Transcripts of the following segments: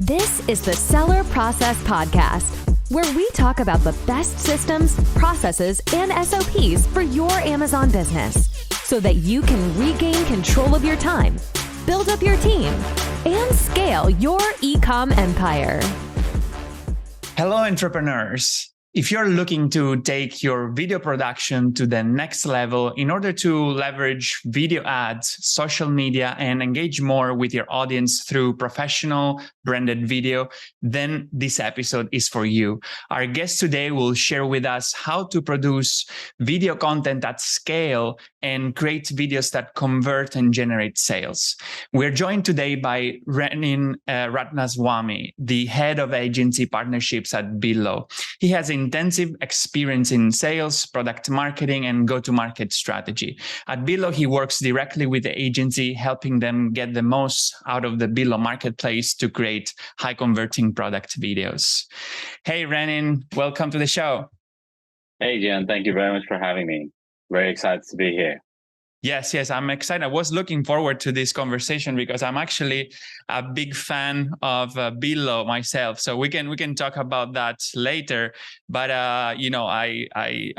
This is the Seller Process Podcast, where we talk about the best systems, processes, and SOPs for your Amazon business so that you can regain control of your time, build up your team, and scale your e-com empire. Hello, entrepreneurs. If you're looking to take your video production to the next level in order to leverage video ads, social media, and engage more with your audience through professional branded video, then this episode is for you. Our guest today will share with us how to produce video content at scale and create videos that convert and generate sales. We're joined today by Renin Ratnaswamy, the head of agency partnerships at Billo. He has intensive experience in sales, product marketing, and go-to-market strategy. At Billo, he works directly with the agency, helping them get the most out of the Billo marketplace to create high-converting product videos. Hey, Renin, welcome to the show. Hey, Gian, thank you very much for having me. Very excited to be here. Yes, I'm excited. I was looking forward to this conversation because I'm actually a big fan of Billo myself. So we can talk about that later. But I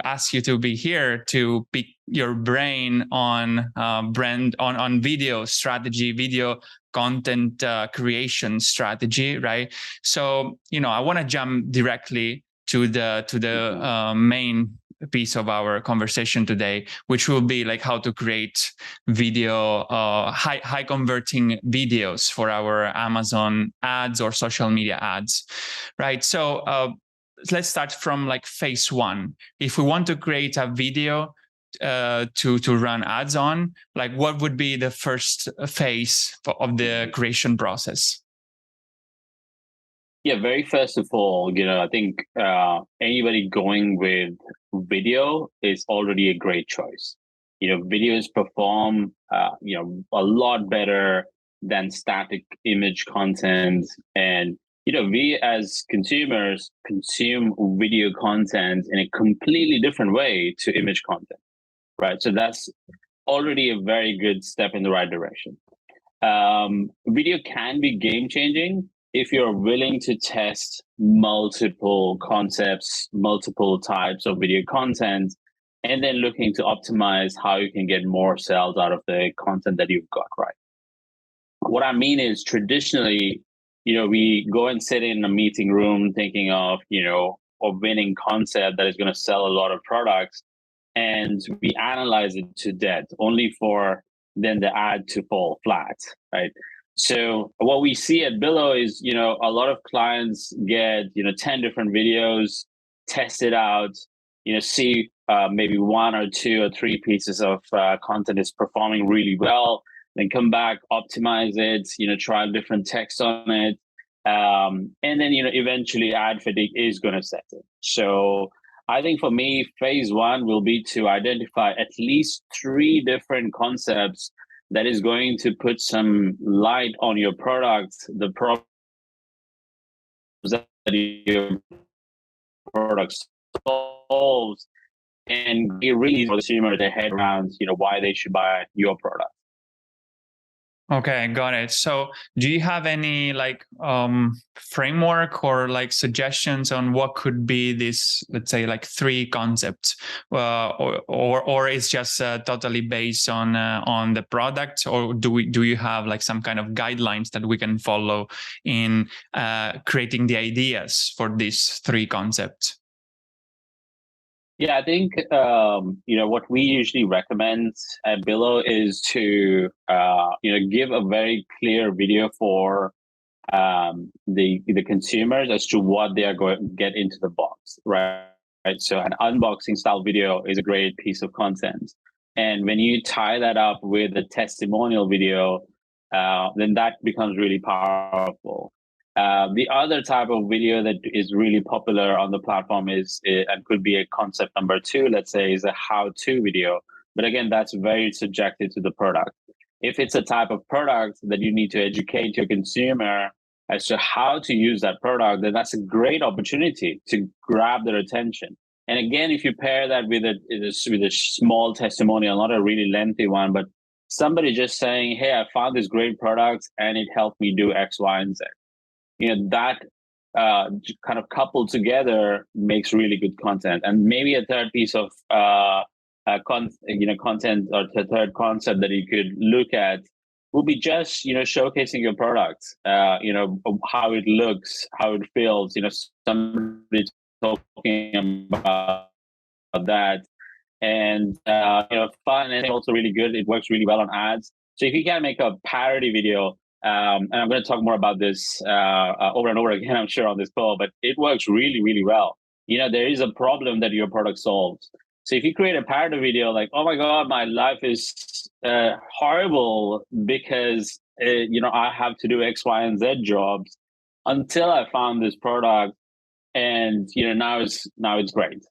asked you to be here to pick your brain on on video strategy, video content creation strategy, right? So I want to jump directly to the main piece of our conversation today, which will be like how to create video, high converting videos for our Amazon ads or social media ads, right? So let's start from like phase one. If we want to create a video to run ads on, like what would be the first phase of the creation process? Yeah, very first of all, I think anybody going with video is already a great choice. Videos perform, a lot better than static image content. And, we as consumers consume video content in a completely different way to image content, right? So that's already a very good step in the right direction. Video can be game changing if you're willing to test multiple concepts, multiple types of video content, and then looking to optimize how you can get more sales out of the content that you've got, right? What I mean is traditionally, we go and sit in a meeting room thinking of, a winning concept that is going to sell a lot of products, and we analyze it to death, only for then the ad to fall flat, right? So what we see at Billo is, a lot of clients get, 10 different videos, test it out, see maybe one or two or three pieces of content is performing really well, then come back, optimize it, try different text on it. And then, eventually ad fatigue is going to set in. So I think for me, phase one will be to identify at least 3 different concepts that is going to put some light on your product, the problems that your product solves, and get really for the consumer their head around, why they should buy your product. Okay, got it. So do you have any like framework or like suggestions on what could be this, let's say like 3 concepts, or it's just totally based on the product, or do you have like some kind of guidelines that we can follow in creating the ideas for these 3 concepts? Yeah, I think, what we usually recommend at Billo is to, give a very clear video for the consumers as to what they are going to get into the box, right? So an unboxing style video is a great piece of content. And when you tie that up with a testimonial video, then that becomes really powerful. The other type of video that is really popular on the platform is, and could be a concept number 2, let's say, is a how-to video. But again, that's very subjective to the product. If it's a type of product that you need to educate your consumer as to how to use that product, then that's a great opportunity to grab their attention. And again, if you pair that with a small testimonial, not a really lengthy one, but somebody just saying, hey, I found this great product and it helped me do X, Y, and Z. that kind of coupled together makes really good content. And maybe a third piece of content, or the third concept that you could look at would be just showcasing your product, how it looks, how it feels, somebody talking about that. And fun, and also really good. It works really well on ads. So if you can make a parody video, and I'm going to talk more about this over and over again, I'm sure, on this call, but it works really, really well. There is a problem that your product solves. So if you create a parody video like, oh my God, my life is horrible because I have to do X, Y, and Z jobs until I found this product, and now it's great.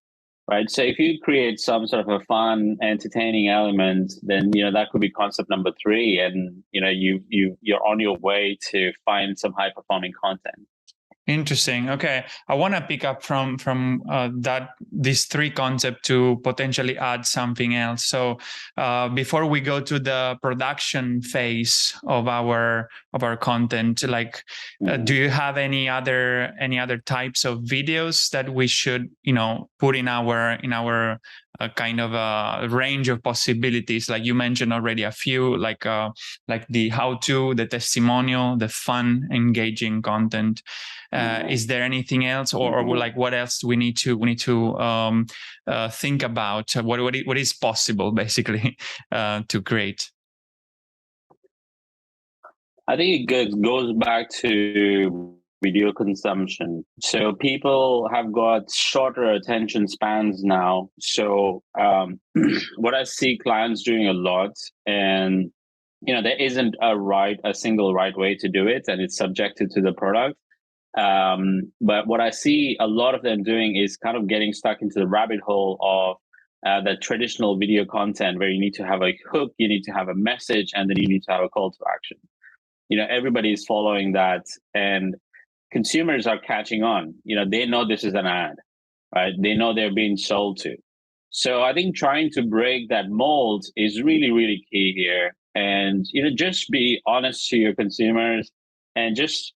Right. So if you create some sort of a fun, entertaining element, then that could be concept number 3, and you're on your way to find some high performing content. Interesting. Okay, I want to pick up from these 3 concepts to potentially add something else. So before we go to the production phase of our content, like do you have any other types of videos that we should put in our kind of a range of possibilities? Like you mentioned already a few, like the how-to, the testimonial, the fun, engaging content. Is there anything else, or like what else do we need to think about? What is possible basically to create? I think it goes back to video consumption. So people have got shorter attention spans now. So what I see clients doing a lot, and there isn't a single right way to do it, and it's subjected to the product. But what I see a lot of them doing is kind of getting stuck into the rabbit hole of the traditional video content, where you need to have a hook, you need to have a message, and then you need to have a call to action. Everybody is following that, and consumers are catching on. They know this is an ad, right? They know they're being sold to. So I think trying to break that mold is really, really key here. And, just be honest to your consumers, and just,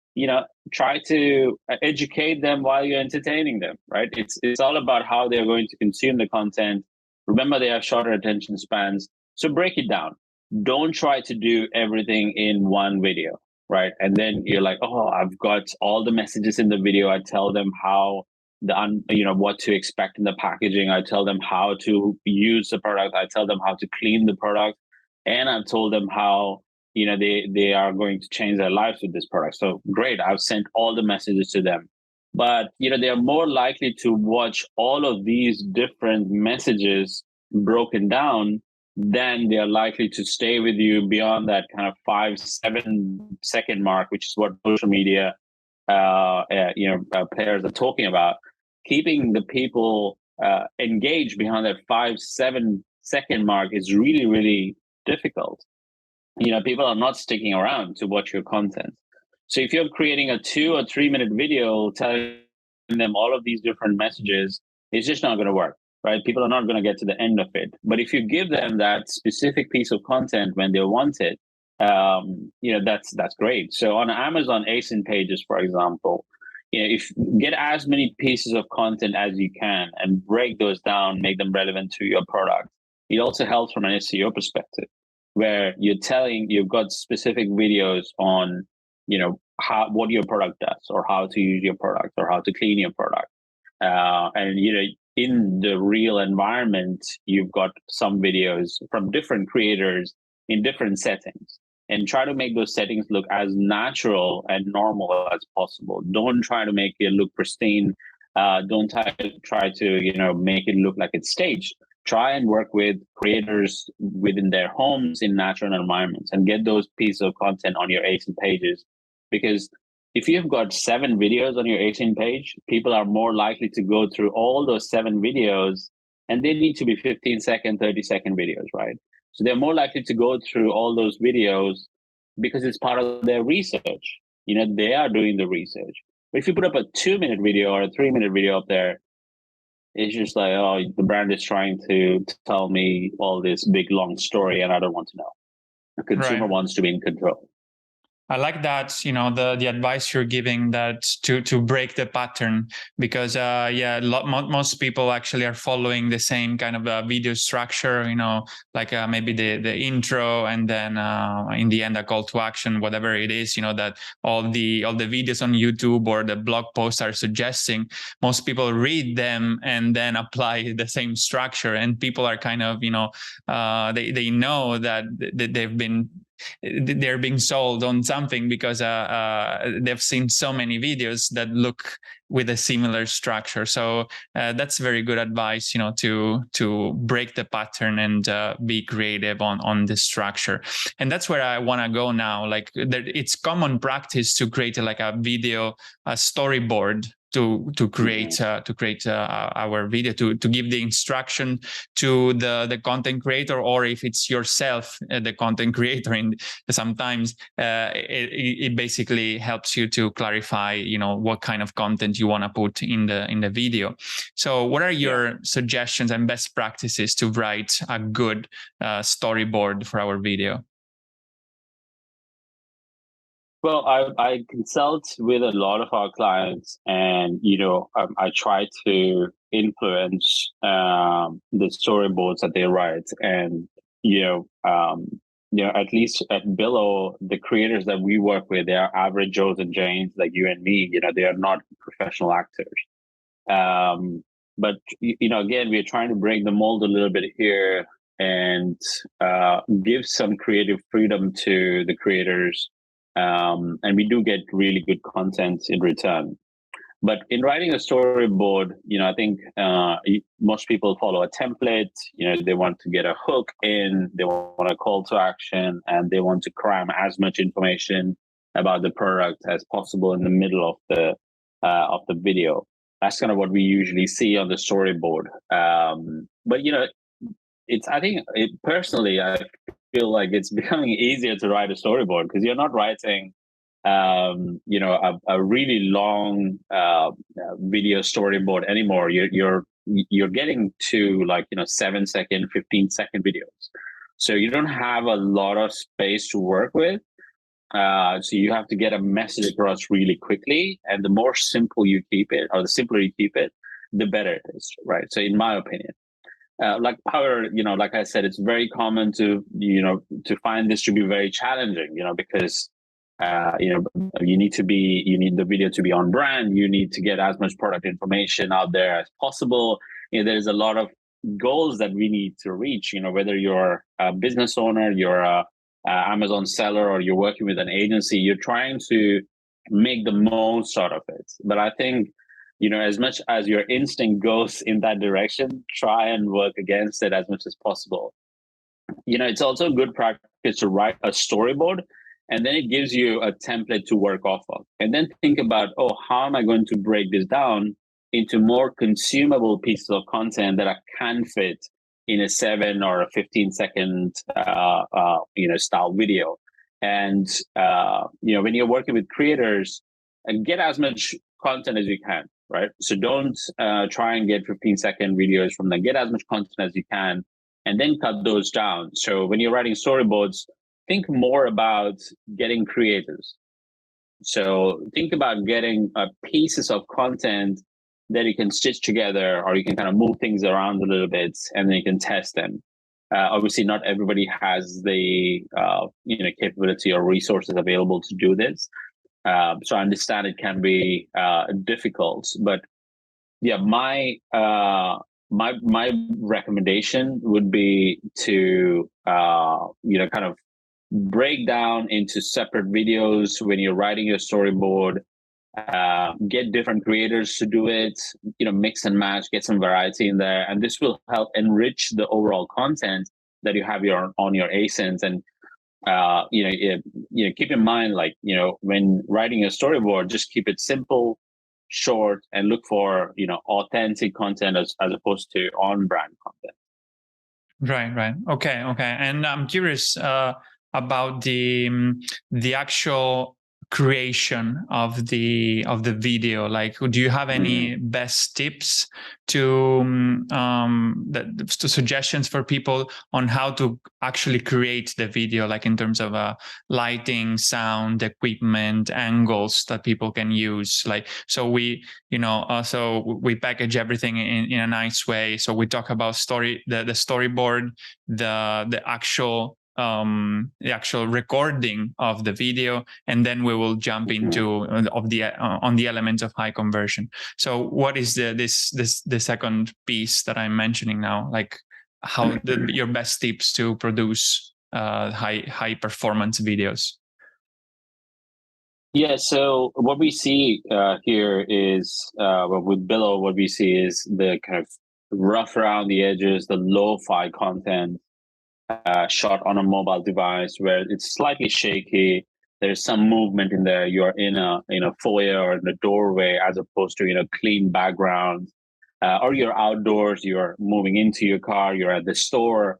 try to educate them while you're entertaining them, right? It's all about how they're going to consume the content. Remember, they have shorter attention spans. So break it down. Don't try to do everything in one video, right? And then you're like, oh, I've got all the messages in the video. I tell them how what to expect in the packaging. I tell them how to use the product. I tell them how to clean the product. And I've told them how, they are going to change their lives with this product. So great. I've sent all the messages to them. But, they're more likely to watch all of these different messages broken down, then they are likely to stay with you beyond that kind of 5-7 second mark, which is what social media players are talking about. Keeping the people engaged behind that 5-7 second mark is really, really difficult. People are not sticking around to watch your content. So if you're creating a 2 or 3 minute video telling them all of these different messages, it's just not going to work. Right? People are not going to get to the end of it. But if you give them that specific piece of content when they want it, that's great. So on Amazon ASIN pages, for example, if get as many pieces of content as you can and break those down, make them relevant to your product. It also helps from an SEO perspective, where you've got specific videos on, what your product does, or how to use your product, or how to clean your product. And in the real environment, you've got some videos from different creators in different settings, and try to make those settings look as natural and normal as possible. Don't try to make it look pristine. Don't try to, make it look like it's staged. Try and work with creators within their homes in natural environments, and get those pieces of content on your ASIN pages. Because if you've got 7 videos on your ASIN page, people are more likely to go through all those 7 videos, and they need to be 15-second, 30-second videos, right? So they're more likely to go through all those videos because it's part of their research. They are doing the research. But if you put up a 2-minute video or a 3-minute video up there, it's just like, oh, the brand is trying to tell me all this big, long story, and I don't want to know. The consumer wants to be in control. I like that, the advice you're giving, that to break the pattern, because most people actually are following the same kind of video structure, like maybe the intro, and then in the end a call to action, whatever it is, that all the videos on YouTube or the blog posts are suggesting. Most people read them and then apply the same structure, and people are kind of, they know that they're being sold on something because they've seen so many videos that look with a similar structure. So that's very good advice, to break the pattern and be creative on the structure. And that's where I want to go now. Like, it's common practice to create a video, a storyboard, to create our video, to give the instruction to the content creator, or if it's yourself, the content creator. And sometimes it basically helps you to clarify, what kind of content you want to put in the video. So what are your suggestions and best practices to write a good storyboard for our video? Well, I consult with a lot of our clients, and I try to influence the storyboards that they write, and at least at Billo, the creators that we work with, they are average Joes and Janes like you and me. They are not professional actors. But again, we're trying to break the mold a little bit here and give some creative freedom to the creators. And we do get really good content in return. But in writing a storyboard, I think most people follow a template. They want to get a hook in, they want a call to action, and they want to cram as much information about the product as possible in the middle of the video. That's kind of what we usually see on the storyboard. But personally, I feel like it's becoming easier to write a storyboard, because you're not writing a really long video storyboard anymore. You're getting to 7-second, 15-second videos, so you don't have a lot of space to work with. So you have to get a message across really quickly, and the more simple you keep it, or the simpler you keep it, the better it is, right? So in my opinion, like I said, it's very common to find this to be very challenging, because you need the video to be on brand. You need to get as much product information out there as possible. There's a lot of goals that we need to reach, whether you're a business owner, you're a Amazon seller, or you're working with an agency, you're trying to make the most out of it. But I think, as much as your instinct goes in that direction, try and work against it as much as possible. It's also good practice to write a storyboard, and then it gives you a template to work off of. And then think about, how am I going to break this down into more consumable pieces of content that I can fit in a 7 or a 15-second style video. And when you're working with creators, get as much content as you can, right? So don't try and get 15-second videos from them. Get as much content as you can, and then cut those down. So when you're writing storyboards, think more about getting creators. So think about getting pieces of content that you can stitch together, or you can kind of move things around a little bit, and then you can test them. Obviously, not everybody has the capability or resources available to do this. So I understand it can be difficult, but yeah, my recommendation would be to kind of break down into separate videos when you're writing your storyboard. Get different creators to do it, mix and match, get some variety in there, and this will help enrich the overall content that you have on your ASINs. And keep in mind, when writing a storyboard, just keep it simple, short, and look for authentic content as opposed to on-brand content. Right. Okay. And I'm curious about the actual creation of the video? Like, do you have any best tips to suggestions for people on how to actually create the video, like in terms of lighting, sound, equipment, angles that people can use? Like, so we package everything in a nice way. So we talk about the storyboard, the actual recording of the video, and then we will jump into on the elements of high conversion. So what is the second piece that I'm mentioning now? Like, how your best tips to produce high performance videos? Yeah, so what we see here is with Billo, what we see is the kind of rough around the edges, the lo-fi content shot on a mobile device where it's slightly shaky. There's some movement in there. You're in a foyer or in a doorway, as opposed to clean background, or you're outdoors. You're moving into your car. You're at the store.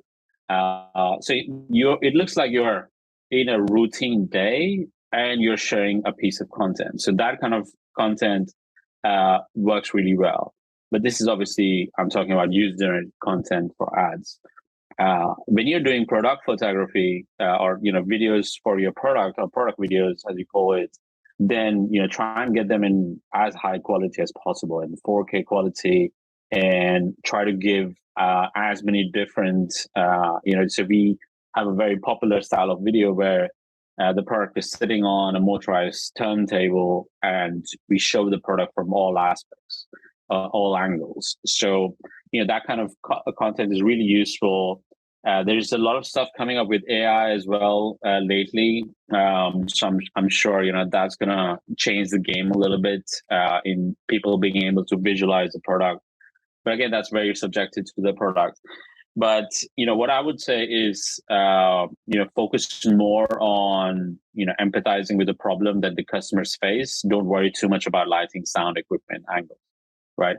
So it looks like you're in a routine day and you're sharing a piece of content. So that kind of content works really well. But this is obviously, I'm talking about user-generated content for ads. When you're doing product photography or videos for your product, or product videos as you call it, then try and get them in as high quality as possible, in 4K quality, and try to give as many different so we have a very popular style of video where the product is sitting on a motorized turntable and we show the product from all aspects, all angles. So that kind of content is really useful. There's a lot of stuff coming up with AI as well lately. So I'm sure that's gonna change the game a little bit in people being able to visualize the product. But again, that's very subjective to the product. But what I would say is focus more on empathizing with the problem that the customers face. Don't worry too much about lighting, sound, equipment, angles, right?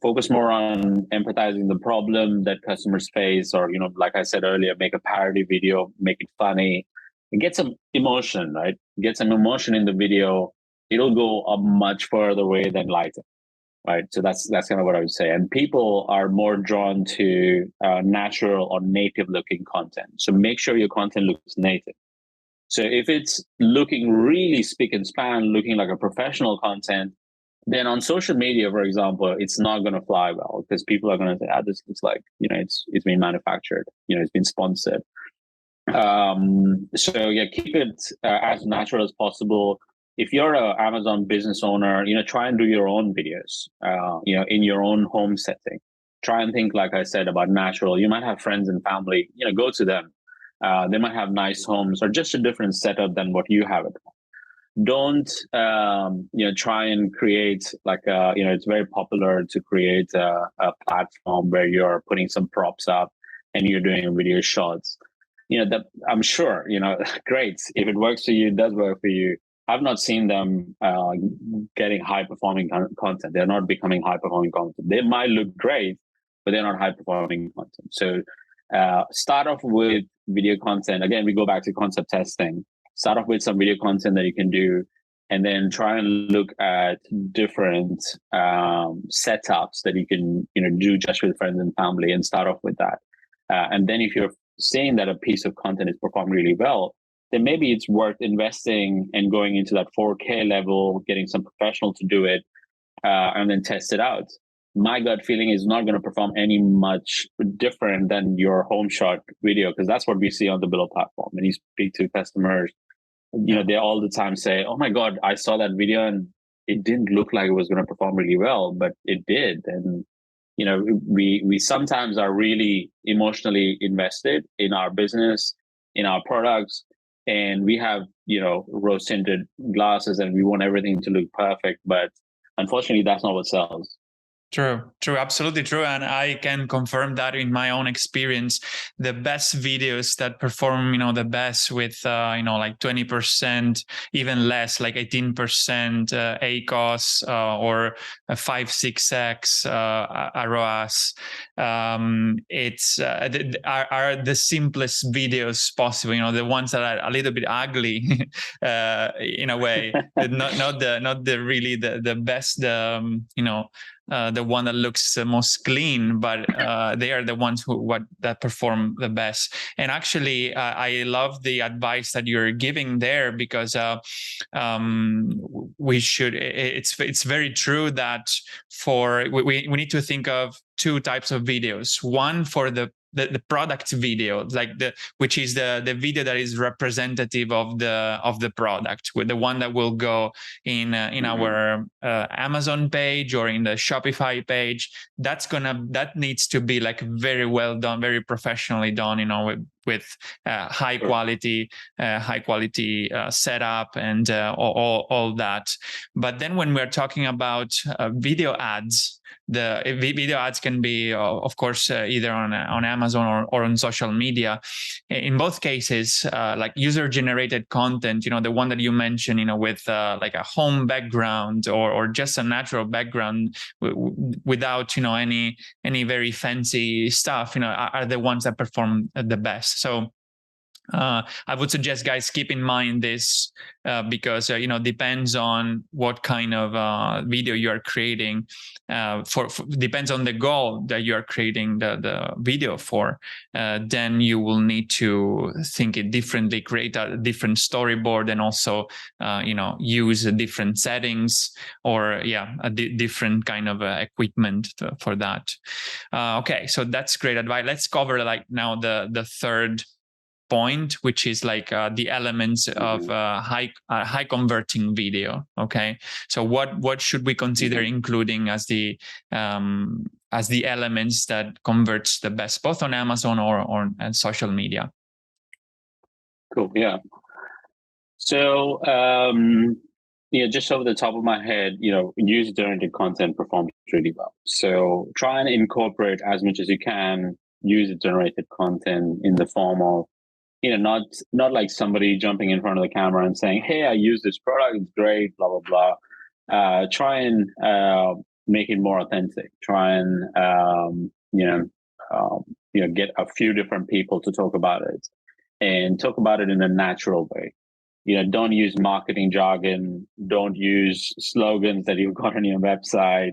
Focus more on empathizing the problem that customers face, or like I said earlier, make a parody video, make it funny, and get some emotion, right? Get some emotion in the video. It'll go a much further way than lighting, right? So that's kind of what I would say. And people are more drawn to natural or native looking content. So make sure your content looks native. So if it's looking really spick and span, looking like a professional content, then on social media, for example, it's not going to fly well, because people are going to say, this looks like, it's been manufactured, it's been sponsored. So yeah, keep it as natural as possible. If you're an Amazon business owner, try and do your own videos, in your own home setting. Try and think, like I said, about natural. You might have friends and family, go to them. They might have nice homes or just a different setup than what you have at home. Don't try and create like it's very popular to create a platform where you're putting some props up and you're doing video shots. That I'm sure great, if it works for you, it does work for you. I've not seen them getting high performing content. They're not becoming high performing content. They might look great, but they're not high performing content. So start off with video content. Again, we go back to concept testing. Start off with some video content that you can do, and then try and look at different setups that you can do just with friends and family, and start off with that. And then if you're seeing that a piece of content is performing really well, then maybe it's worth investing and going into that 4K level, getting some professional to do it, and then test it out. My gut feeling is not going to perform any much different than your home shot video, because that's what we see on the Billo platform. When you speak to customers, they all the time say, "Oh my God, I saw that video and it didn't look like it was going to perform really well, but it did." And we sometimes are really emotionally invested in our business, in our products, and we have rose tinted glasses and we want everything to look perfect, but unfortunately, that's not what sells. True, absolutely true. And I can confirm that in my own experience, the best videos that perform, the best with, like 20%, even less, like 18% ACOS or a 5-6x ROAS. It's are the simplest videos possible. The ones that are a little bit ugly, in a way, not the really the best, the one that looks most clean, but they are the ones that perform the best. And actually, I love the advice that you're giving there, because we should. It's very true that we need to think of two types of videos. One for the product video, which is the video that is representative of the product, with the one that will go in our Amazon page or in the Shopify page. That needs to be like very well done, very professionally done, with high quality setup and all that. But then when we're talking about video ads, the video ads can be, of course, either on Amazon or on social media. In both cases, like user-generated content, the one that you mentioned, with like a home background or just a natural background without, any very fancy stuff, are the ones that perform the best. So I would suggest, guys, keep in mind this, because depends on what kind of video you are creating. Depends on the goal that you are creating the video for. Then you will need to think it differently, create a different storyboard, and also use different settings or a different kind of equipment for that. Okay, so that's great advice. Let's cover now the third point, which is like the elements of high converting video. Okay, so what should we consider including as the elements that converts the best, both on Amazon or on social media? Cool. Yeah. So just over the top of my head, user-generated content performs really well. So try and incorporate as much as you can user-generated content in the form of, not like somebody jumping in front of the camera and saying, "Hey, I use this product, it's great, blah blah blah." Try and make it more authentic. Try and get a few different people to talk about it, and talk about it in a natural way. Don't use marketing jargon. Don't use slogans that you've got on your website.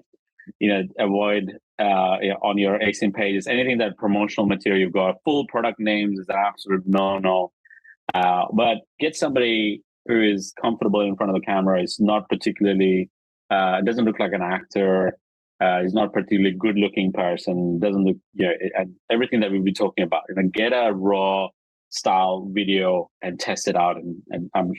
Avoid on your ASIN pages, anything that promotional material you've got. Full product names is an absolute no. But get somebody who is comfortable in front of the camera, is not particularly, doesn't look like an actor, is not particularly good looking person, doesn't look, everything that we'll be talking about. Get a raw style video and test it out, and I'm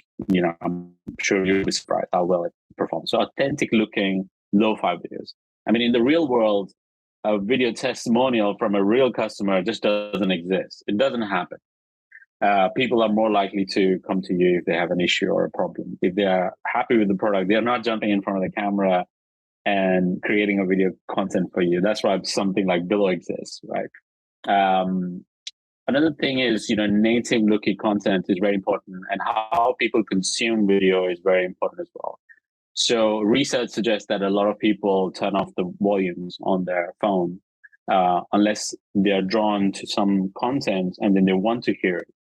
sure you'll be surprised how well it performs. So authentic looking lo-fi videos. I mean, in the real world, a video testimonial from a real customer just doesn't exist. It doesn't happen. People are more likely to come to you if they have an issue or a problem. If they are happy with the product, they're not jumping in front of the camera and creating a video content for you. That's why something like Billo exists, right? Another thing is, native looking content is very important, and how people consume video is very important as well. So research suggests that a lot of people turn off the volumes on their phone unless they're drawn to some content and then they want to hear it.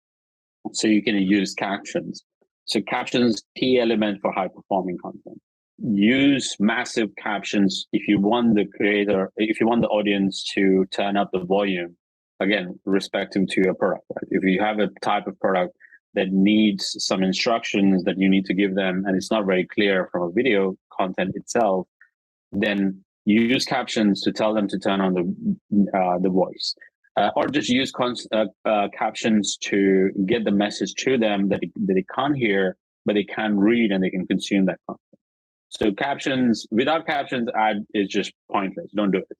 So you can use captions. So captions, key element for high performing content. Use massive captions if you want the audience to turn up the volume. Again, respective to your product. Right? If you have a type of product that needs some instructions that you need to give them, and it's not very clear from a video content itself, then you use captions to tell them to turn on the voice, or just use captions to get the message to them that they can't hear, but they can read and they can consume that content. So captions, without captions, ad is just pointless. Don't do it.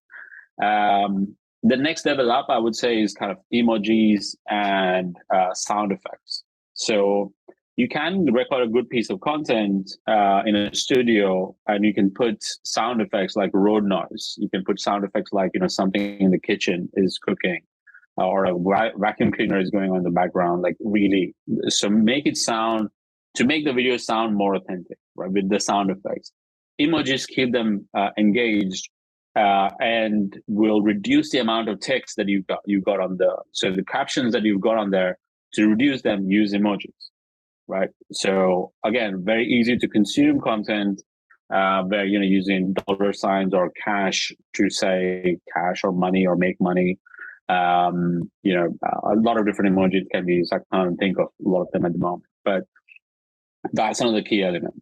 The next level up, I would say, is kind of emojis and sound effects. So you can record a good piece of content in a studio, and you can put sound effects like road noise. You can put sound effects like, something in the kitchen is cooking, or a vacuum cleaner is going on in the background. Like, really, so make the video sound more authentic, right? With the sound effects, emojis keep them engaged, and will reduce the amount of text that you got on so the captions that you've got on there. To reduce them, use emojis. Right. So again, very easy to consume content, where, using dollar signs or cash to say cash or money or make money. A lot of different emojis can be used. I can't think of a lot of them at the moment, but that's one of the key elements.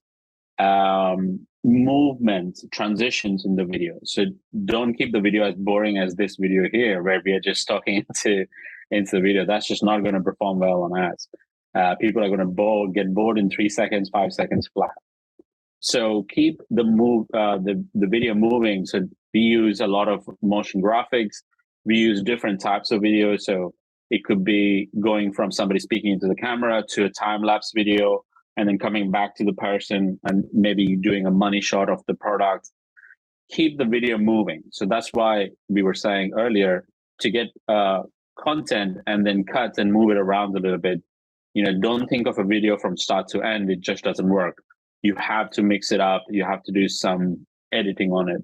Movement, transitions in the video. So don't keep the video as boring as this video here, where we are just talking into the video. That's just not going to perform well on ads. People are going to get bored in 3 seconds, 5 seconds flat. So keep the video moving. So we use a lot of motion graphics. We use different types of videos. So it could be going from somebody speaking into the camera to a time-lapse video, and then coming back to the person and maybe doing a money shot of the product. Keep the video moving. So that's why we were saying earlier to get content and then cut and move it around a little bit. Don't think of a video from start to end. It just doesn't work. You have to mix it up. You have to do some editing on it.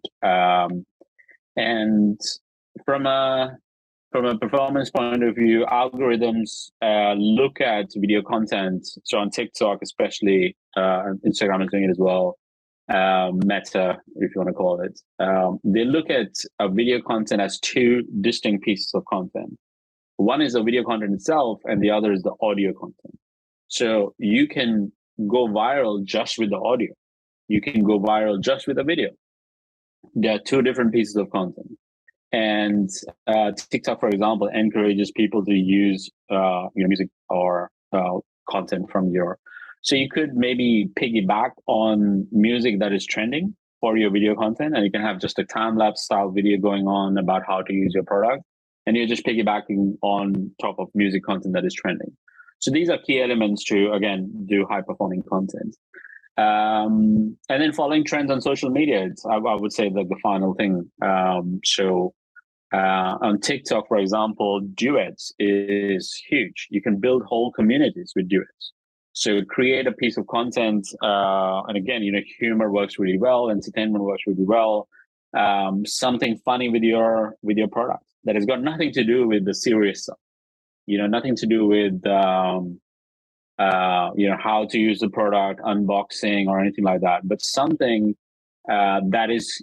And from a performance point of view, algorithms look at video content. So on TikTok, especially, Instagram is doing it as well. Meta, if you want to call it. They look at video content as two distinct pieces of content. One is the video content itself, and the other is the audio content. So you can go viral just with the audio. You can go viral just with the video. There are two different pieces of content. And TikTok, for example, encourages people to use music or content from so you could maybe piggyback on music that is trending for your video content, and you can have just a time-lapse style video going on about how to use your product. And you're just piggybacking on top of music content that is trending. So these are key elements to, again, do high-performing content. And then following trends on social media, I would say like the final thing. So on TikTok, for example, duets is huge. You can build whole communities with duets. So create a piece of content, and again, humor works really well, entertainment works really well. Something funny with your product that has got nothing to do with the serious stuff, nothing to do with how to use the product, unboxing or anything like that, but something that is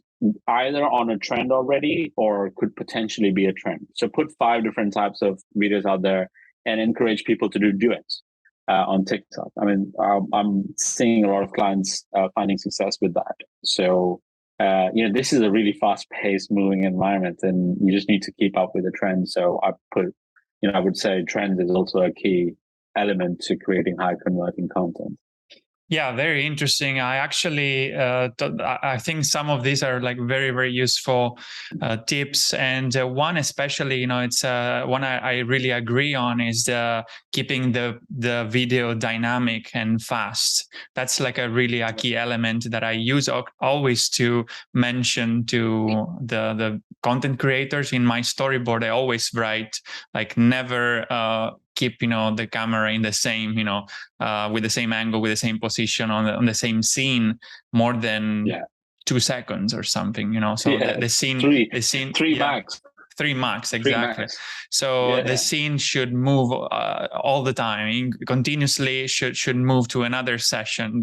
either on a trend already or could potentially be a trend. So put 5 different types of videos out there and encourage people to do duets on TikTok. I mean, I'm seeing a lot of clients finding success with that. So this is a really fast-paced, moving environment, and you just need to keep up with the trend. So I would say trend is also a key element to creating high-converting content. Yeah, very interesting. I actually, I think some of these are like very, very useful tips. And one especially, it's one I really agree on is keeping the video dynamic and fast. That's like a really a key element that I use always to mention to the content creators in my storyboard. I always write like never keep the camera in the same with the same angle, with the same position on the same scene more than 2 seconds or something. So the scene three max. 3 max, exactly. So the scene should move all the time, continuously should move to another session,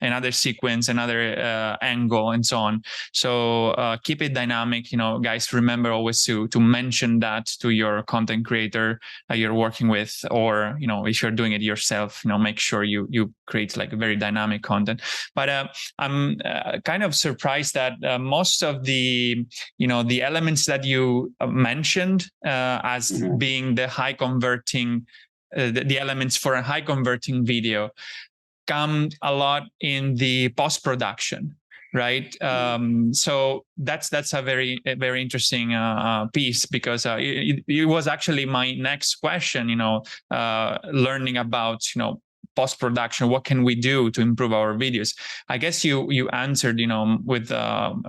another sequence, another angle, and so on. So keep it dynamic. Guys, remember always to mention that to your content creator you're working with, or if you're doing it yourself, make sure you create like very dynamic content. But I'm kind of surprised that most of the the elements that you mentioned as being the high converting the elements for a high converting video come a lot in the post-production, right? So that's a very interesting piece, because it was actually my next question, learning about post-production, what can we do to improve our videos? I guess you answered, with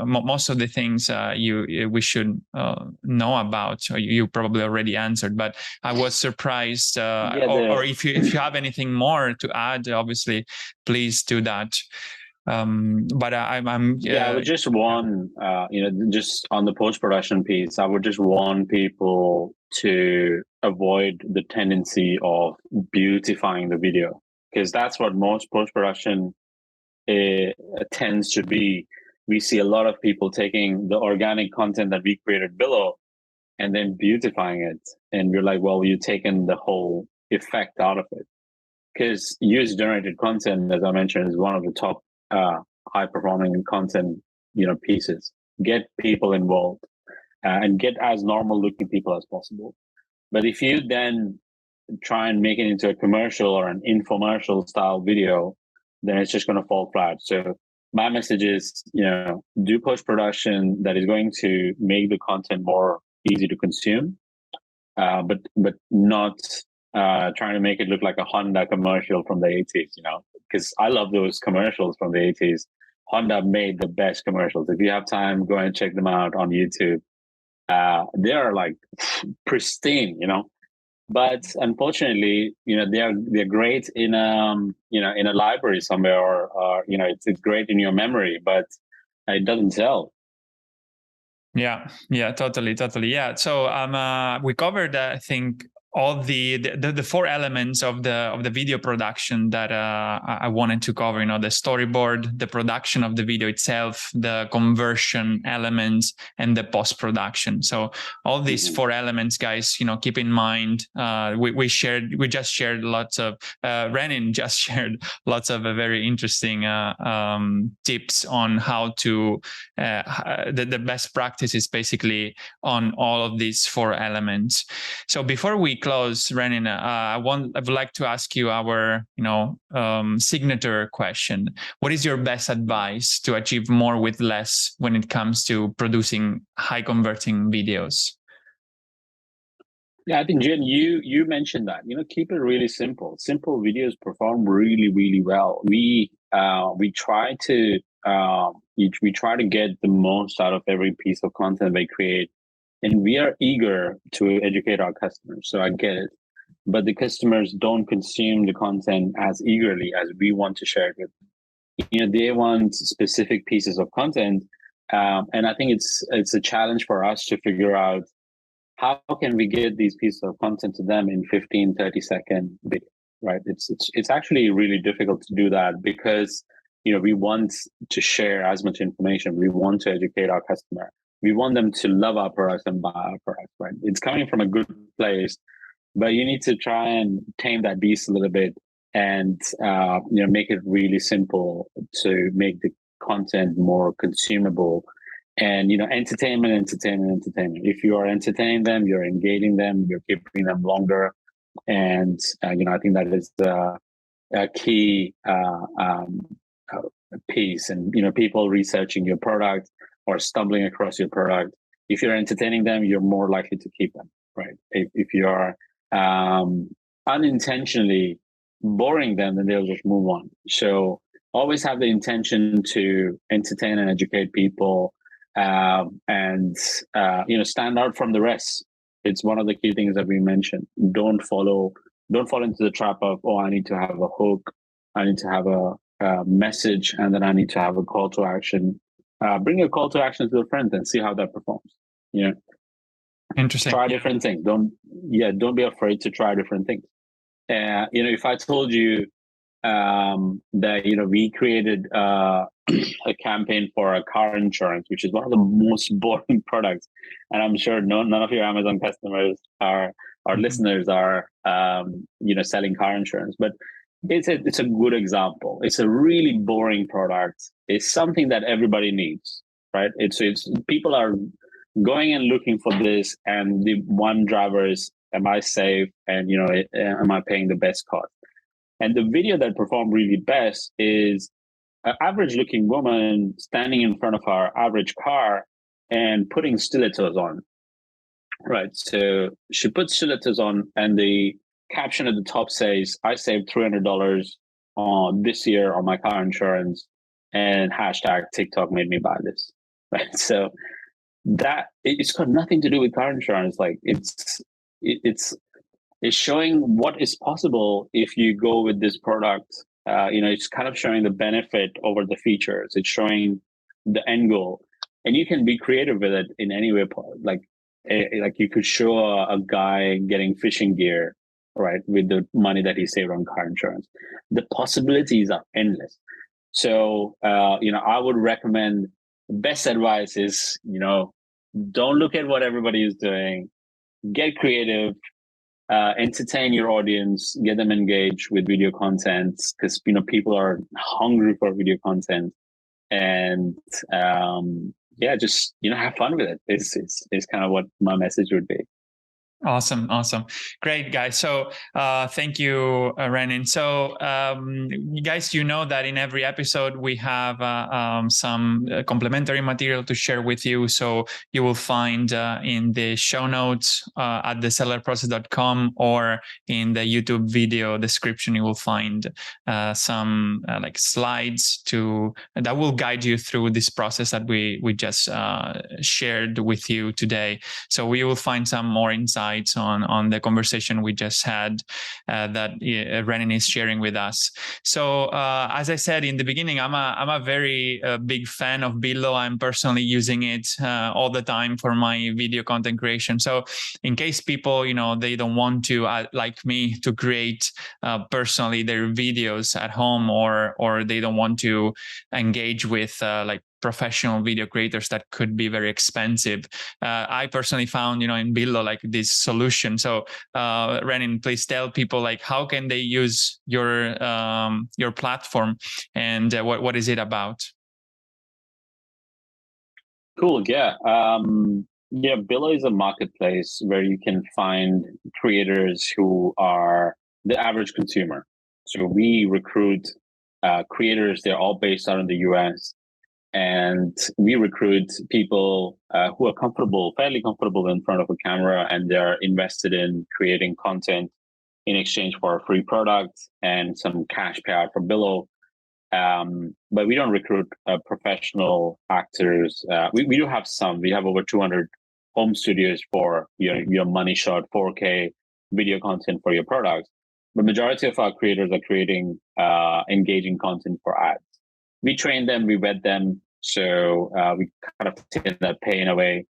most of the things we should know about. So you probably already answered, but I was surprised. Or if you have anything more to add, obviously, please do that. But I would just warn, just on the post-production piece, I would just warn people to avoid the tendency of beautifying the video, because that's what most post-production tends to be. We see a lot of people taking the organic content that we created below and then beautifying it. And we're like, well, you've taken the whole effect out of it. Because user-generated content, as I mentioned, is one of the top high-performing content, pieces. Get people involved and get as normal-looking people as possible. But if you then try and make it into a commercial or an infomercial style video, then it's just going to fall flat. So my message is, do post-production that is going to make the content more easy to consume, but not trying to make it look like a Honda commercial from the 80s, because I love those commercials from the 80s. Honda made the best commercials. If you have time, go and check them out on YouTube. They are like pristine, but unfortunately, they're great in in a library somewhere, or it's great in your memory, but it doesn't sell. Yeah, totally. Yeah. So we covered, I think, all the four elements of the video production that I wanted to cover. The storyboard, the production of the video itself, the conversion elements, and the post production. So all these four elements, guys, keep in mind. We just shared lots of. Renin just shared lots of very interesting tips on how to the best practices basically on all of these four elements. So before we close, Renin, I would like to ask you our, signature question. What is your best advice to achieve more with less when it comes to producing high converting videos? Yeah, I think Jen, you mentioned that. Keep it really simple. Simple videos perform really, really well. We try to get the most out of every piece of content we create. And we are eager to educate our customers. So I get it. But the customers don't consume the content as eagerly as we want to share it with them. They want specific pieces of content. And I think it's a challenge for us to figure out how can we get these pieces of content to them in 15, 30-second video, right? It's actually really difficult to do that because, we want to share as much information. We want to educate our customer. We want them to love our products and buy our products, right? It's coming from a good place, but you need to try and tame that beast a little bit and, make it really simple to make the content more consumable and, entertainment. If you are entertaining them, you're engaging them, you're keeping them longer. And, I think that is a key piece. And, people researching your product or stumbling across your product, if you're entertaining them, you're more likely to keep them, right? If you are unintentionally boring them, then they'll just move on. So always have the intention to entertain and educate people, and stand out from the rest. It's one of the key things that we mentioned. Don't fall into the trap of, I need to have a hook, I need to have a message, and then I need to have a call to action. Bring a call to action to a friend and see how that performs. Interesting. Try different things. Don't be afraid to try different things. If I told you that we created a campaign for a car insurance, which is one of the most boring products, and I'm sure none of your Amazon customers or listeners are selling car insurance, but it's a good example. It's a really boring product. It's something that everybody needs, right? It's people are going and looking for this, and the one driver is, am I safe? And am I paying the best cost? And the video that performed really best is an average-looking woman standing in front of our average car and putting stilettos on, right? So she puts stilettos on, and the caption at the top says, I saved $300 on this year on my car insurance, and hashtag TikTok made me buy this. Right. So that it's got nothing to do with car insurance. Like it's showing what is possible if you go with this product. It's kind of showing the benefit over the features. It's showing the end goal, and you can be creative with it in any way. Like you could show a guy getting fishing gear, right, with the money that he saved on car insurance. The possibilities are endless. So, I would recommend, best advice is, don't look at what everybody is doing. Get creative, entertain your audience, get them engaged with video content, because people are hungry for video content, and just have fun with it. It's kind of what my message would be. Awesome. Great, guys. So thank you, Renin. So you guys, that in every episode we have some complimentary material to share with you. So you will find in the show notes at thesellerprocess.com, or in the YouTube video description, you will find some like slides that will guide you through this process that we just shared with you today. So we will find some more insights on the conversation we just had that Renin is sharing with us. So as I said in the beginning, I'm a very big fan of Billo. I'm personally using it all the time for my video content creation. So in case people, they don't want to, like me, to create personally their videos at home, or they don't want to engage with like professional video creators that could be very expensive. I personally found, in Billo, like this solution. So Renin, please tell people like how can they use your platform, and what is it about? Cool. Yeah. Billo is a marketplace where you can find creators who are the average consumer. So we recruit creators. They're all based out in the US. And we recruit people who are fairly comfortable in front of a camera, and they're invested in creating content in exchange for a free product and some cash payout from Billo. But we don't recruit professional actors. We do have some. We have over 200 home studios for your money shot 4K video content for your products. The majority of our creators are creating engaging content for ads. We train them, we vet them, so we kind of take that pain away.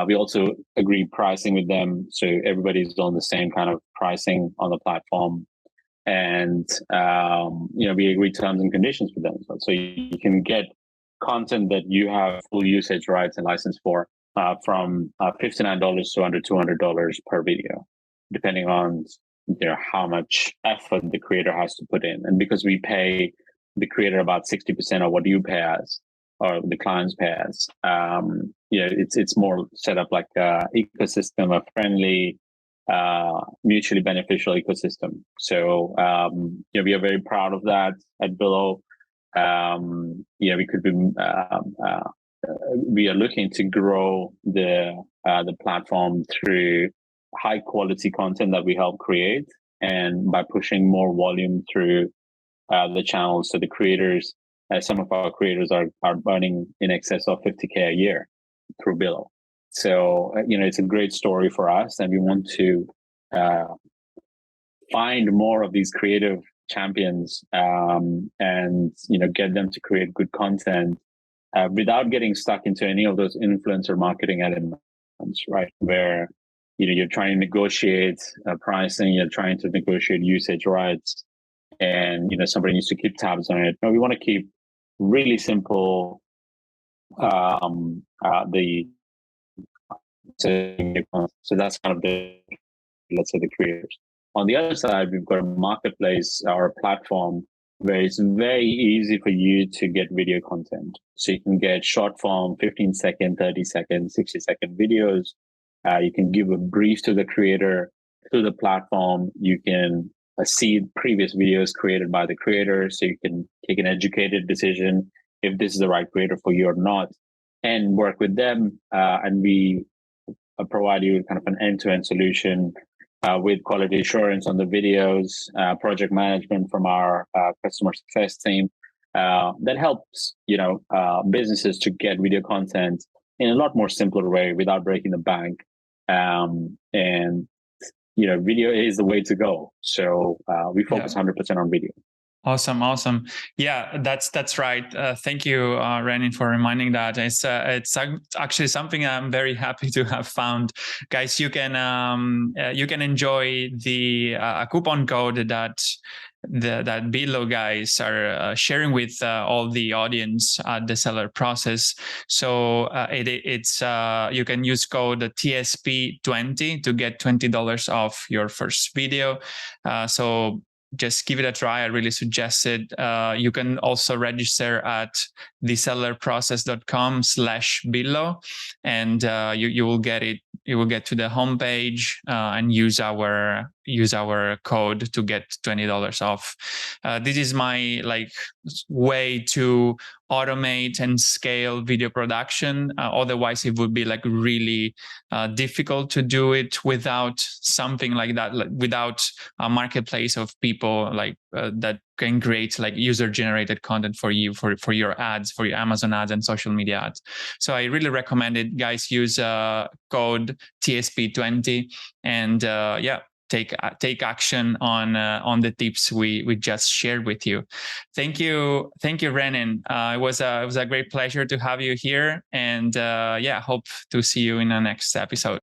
We also agree pricing with them, so everybody's on the same kind of pricing on the platform, and we agree terms and conditions with them. So you can get content that you have full usage rights and license for from $59 to under $200 per video, depending on how much effort the creator has to put in. And because we pay the creator about 60% of what you pay us, or the clients pay us, it's more set up like a ecosystem, a friendly, mutually beneficial ecosystem. So we are very proud of that at Billo. We could be we are looking to grow the platform through high quality content that we help create, and by pushing more volume through the channels. So the creators, some of our creators are earning in excess of $50K a year through Billo. So it's a great story for us, and we want to find more of these creative champions, and get them to create good content without getting stuck into any of those influencer marketing elements, right? Where you're trying to negotiate pricing, you're trying to negotiate usage rights, and somebody needs to keep tabs on it. No, we want to keep really simple. So that's kind of let's say the creators. On the other side, we've got a marketplace or a platform where it's very easy for you to get video content. So you can get short form, 15-second, 30-second, 60-second videos. You can give a brief to the creator through the platform. You can see previous videos created by the creator, so you can take an educated decision if this is the right creator for you or not, and work with them. And we provide you kind of an end-to-end solution with quality assurance on the videos, project management from our customer success team. That helps, businesses to get video content in a lot more simpler way without breaking the bank. And video is the way to go. So we focus 100% on video. Awesome. Yeah, that's right. Thank you, Renin, for reminding that. It's actually something I'm very happy to have found. Guys, you can enjoy the coupon code that Billo guys are sharing with all the audience at the seller process. So it's you can use code TSP20 to get $20 off your first video. So just give it a try. I really suggest it. You can also register at thesellerprocess.com/Billo, and you will get it. You will get to the homepage and use our code to get $20 off. This is my way to automate and scale video production. Otherwise, it would be really difficult to do it without something like that, without a marketplace of people that can create user-generated content for you, for your ads, for your Amazon ads and social media ads. So I really recommend it. Guys, use code TSP20 and take action on the tips we just shared with you. Thank you, Renin. It was a great pleasure to have you here, and hope to see you in the next episode.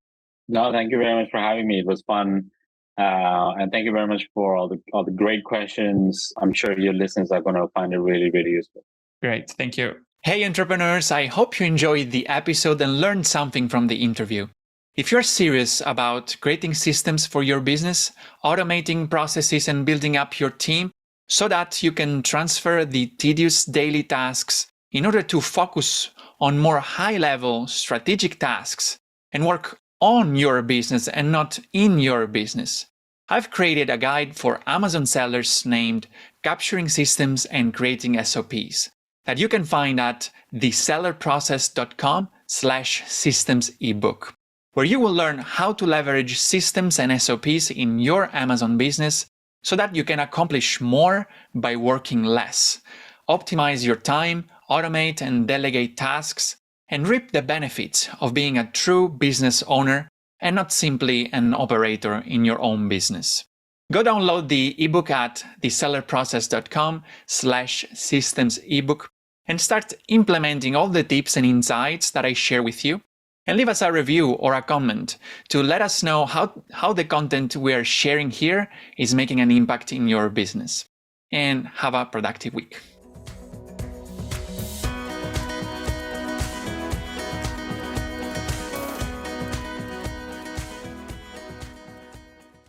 No, thank you very much for having me. It was fun, and thank you very much for all the great questions. I'm sure your listeners are going to find it really, really useful. Great, thank you. Hey, entrepreneurs! I hope you enjoyed the episode and learned something from the interview. If you're serious about creating systems for your business, automating processes and building up your team so that you can transfer the tedious daily tasks in order to focus on more high-level strategic tasks and work on your business and not in your business, I've created a guide for Amazon sellers named Capturing Systems and Creating SOPs that you can find at thesellerprocess.com/systems ebook, where you will learn how to leverage systems and SOPs in your Amazon business so that you can accomplish more by working less, optimize your time, automate and delegate tasks, and reap the benefits of being a true business owner and not simply an operator in your own business. Go download the ebook at thesellerprocess.com/systems ebook and start implementing all the tips and insights that I share with you. And leave us a review or a comment to let us know how the content we are sharing here is making an impact in your business. And have a productive week.